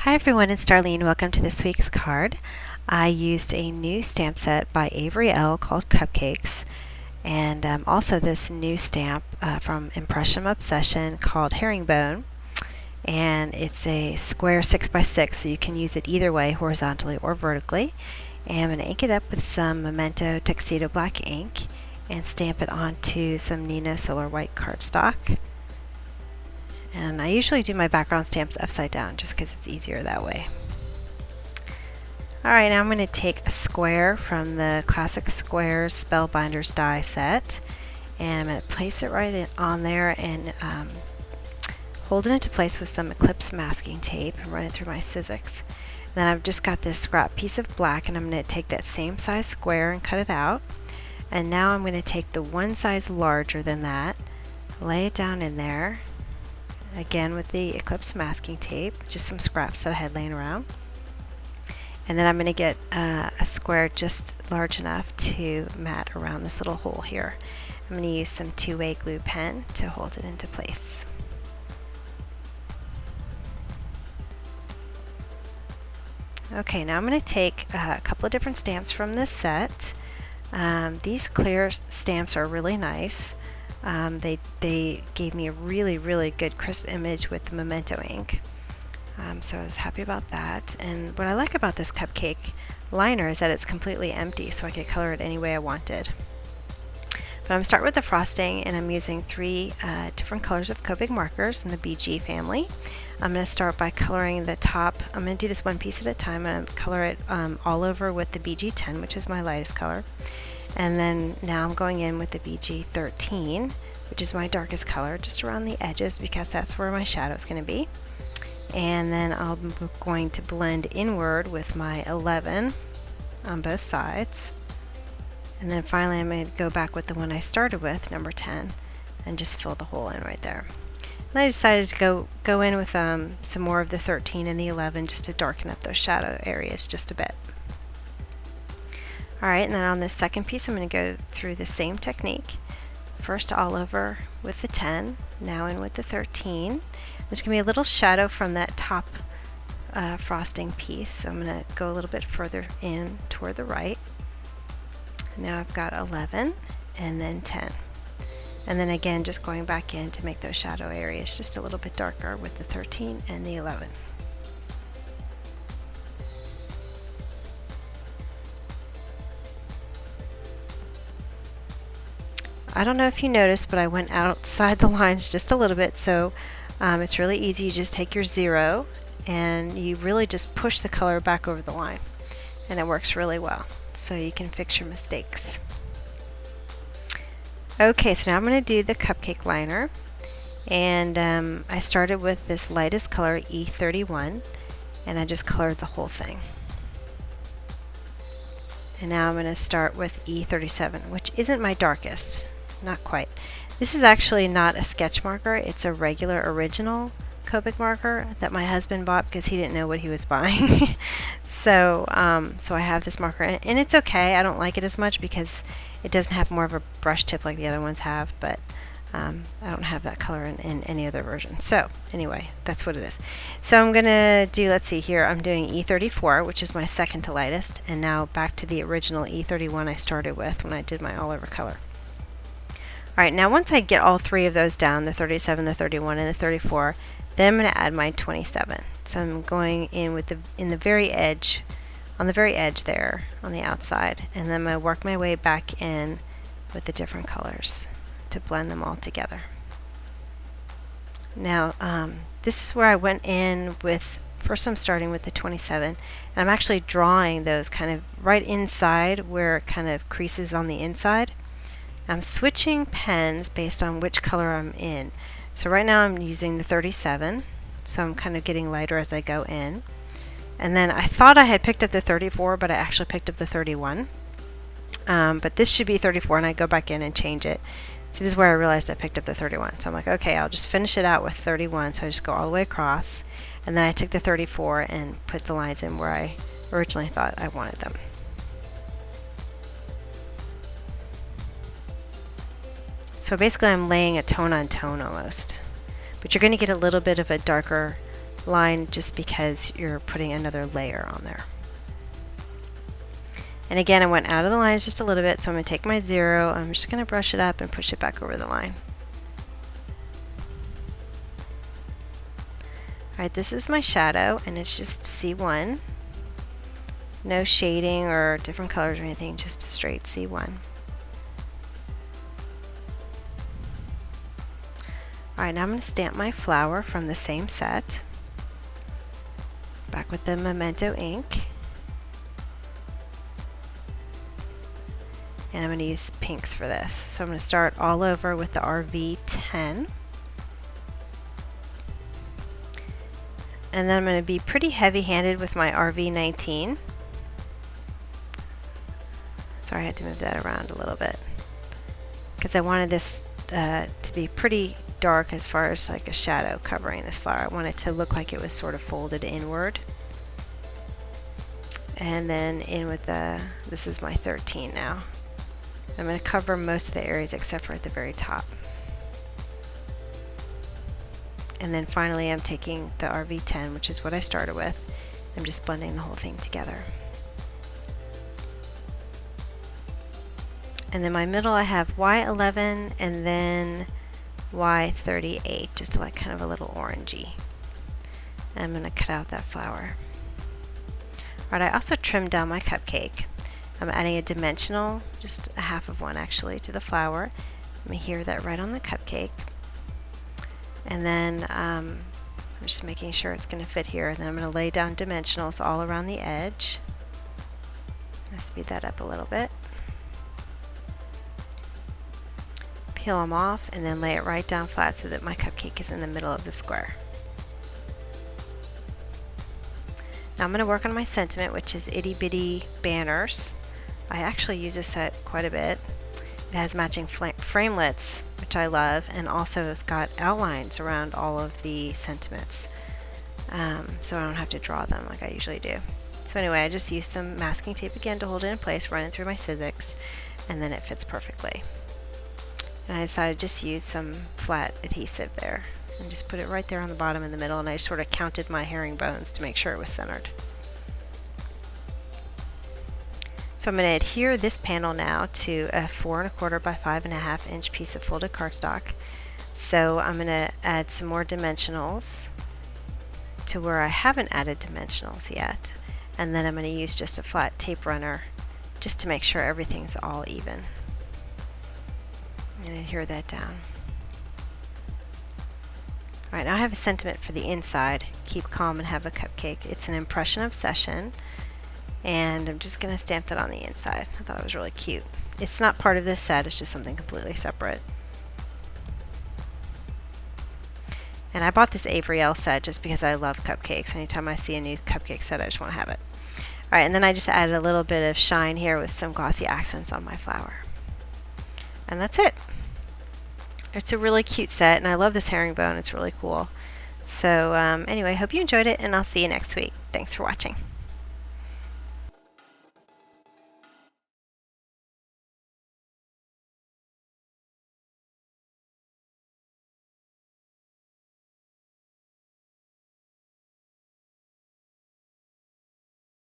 Hi everyone, it's Darlene. Welcome to this week's card. I used a new stamp set by Avery L called Cupcakes, and also this new stamp from Impression Obsession called Herringbone. And it's a square 6x6, so you can use it either way, horizontally or vertically. And I'm going to ink it up with some Memento Tuxedo Black ink and stamp it onto some Nino Solar White cardstock. And I usually do my background stamps upside down just because it's easier that way. Alright, now I'm going to take a square from the Classic Squares Spellbinders die set, and I'm going to place it right on there and hold it into place with some Eclipse masking tape and run it through my Sizzix. Then I've just got this scrap piece of black, and I'm going to take that same size square and cut it out. And now I'm going to take the one size larger than that, lay it down in there, again with the Eclipse masking tape, just some scraps that I had laying around. And then I'm going to get a square just large enough to mat around this little hole here. I'm going to use some two-way glue pen to hold it into place. Okay, now I'm going to take a couple of different stamps from this set. These clear stamps are really nice. They gave me a really good crisp image with the Memento ink. So I was happy about that. And what I like about this cupcake liner is that it's completely empty, so I could color it any way I wanted. But I'm going to start with the frosting, and I'm using three different colors of Copic markers in the BG family. I'm going to start by coloring the top. I'm going to do this one piece at a time. I'm going to color it all over with the BG10, which is my lightest color. And then now I'm going in with the BG13, which is my darkest color, just around the edges because that's where my shadow is going to be. And then I'm going to blend inward with my 11 on both sides. And then finally I'm going to go back with the one I started with, number 10, and just fill the hole in right there. And I decided to go in with some more of the 13 and the 11 just to darken up those shadow areas just a bit. Alright, and then on this second piece I'm going to go through the same technique. First all over with the 10, now in with the 13. There's going to be a little shadow from that top frosting piece, so I'm going to go a little bit further in toward the right. Now I've got 11 and then 10. And then again just going back in to make those shadow areas just a little bit darker with the 13 and the 11. I don't know if you noticed, but I went outside the lines just a little bit, so it's really easy. You just take your 0 and you really just push the color back over the line, and it works really well, so you can fix your mistakes. Okay, so now I'm going to do the cupcake liner, and I started with this lightest color, E31, and I just colored the whole thing. And now I'm going to start with E37, which isn't my darkest. Not quite. This is actually not a sketch marker, it's a regular original Copic marker that my husband bought because he didn't know what he was buying. So I have this marker, and it's okay. I don't like it as much because it doesn't have more of a brush tip like the other ones have, but I don't have that color in any other version. So anyway, that's what it is. So I'm gonna do, let's see here, I'm doing E34, which is my second to lightest, and now back to the original E31 I started with when I did my all over color. Alright, now once I get all three of those down, the 37, the 31, and the 34, then I'm going to add my 27. So I'm going in with the very edge, on the very edge there, on the outside, and then I'm going to work my way back in with the different colors to blend them all together. Now, this is where I went in with, first I'm starting with the 27, and I'm actually drawing those kind of right inside where it kind of creases on the inside. I'm switching pens based on which color I'm in. So right now I'm using the 37, so I'm kind of getting lighter as I go in. And then I thought I had picked up the 34, but I actually picked up the 31. But this should be 34, and I go back in and change it. So this is where I realized I picked up the 31. So I'm like, okay, I'll just finish it out with 31. So I just go all the way across, and then I took the 34 and put the lines in where I originally thought I wanted them. So basically I'm laying a tone on tone almost, but you're going to get a little bit of a darker line just because you're putting another layer on there. And again, I went out of the lines just a little bit, so I'm going to take my 0, I'm just going to brush it up and push it back over the line. Alright, this is my shadow, and it's just C1. No shading or different colors or anything, just a straight C1. Alright, now I'm going to stamp my flower from the same set. Back with the Memento ink. And I'm going to use pinks for this. So I'm going to start all over with the RV10. And then I'm going to be pretty heavy-handed with my RV19. Sorry, I had to move that around a little bit, because I wanted this to be pretty dark as far as like a shadow covering this flower. I want it to look like it was sort of folded inward. And then in with this is my 13 now. I'm going to cover most of the areas except for at the very top. And then finally I'm taking the RV10, which is what I started with. I'm just blending the whole thing together. And then my middle I have Y11 and then Y38, just like kind of a little orangey. And I'm going to cut out that flower. Alright, I also trimmed down my cupcake. I'm adding a dimensional, just a half of one actually, to the flower. Let me adhere that right on the cupcake. And then I'm just making sure it's going to fit here. And then I'm going to lay down dimensionals all around the edge. Let's speed that up a little bit. Peel them off and then lay it right down flat so that my cupcake is in the middle of the square. Now I'm going to work on my sentiment, which is itty bitty banners. I actually use this set quite a bit. It has matching framelits, which I love, and also it's got outlines around all of the sentiments, so I don't have to draw them like I usually do. So anyway, I just used some masking tape again to hold it in place, run it through my Sizzix, and then it fits perfectly. And I decided to just use some flat adhesive there and just put it right there on the bottom in the middle, and I sort of counted my herringbones to make sure it was centered. So I'm going to adhere this panel now to a 4 1/4 by 5 1/2 inch piece of folded cardstock. So I'm going to add some more dimensionals to where I haven't added dimensionals yet, and then I'm going to use just a flat tape runner just to make sure everything's all even. I'm going to adhere that down. Alright, now I have a sentiment for the inside. Keep calm and have a cupcake. It's an impression obsession. And I'm just going to stamp that on the inside. I thought it was really cute. It's not part of this set, it's just something completely separate. And I bought this Avery Elle set just because I love cupcakes. Anytime I see a new cupcake set, I just want to have it. Alright, and then I just added a little bit of shine here with some glossy accents on my flower. And that's it. It's a really cute set, and I love this herringbone. It's really cool. So anyway, I hope you enjoyed it, and I'll see you next week. Thanks for watching.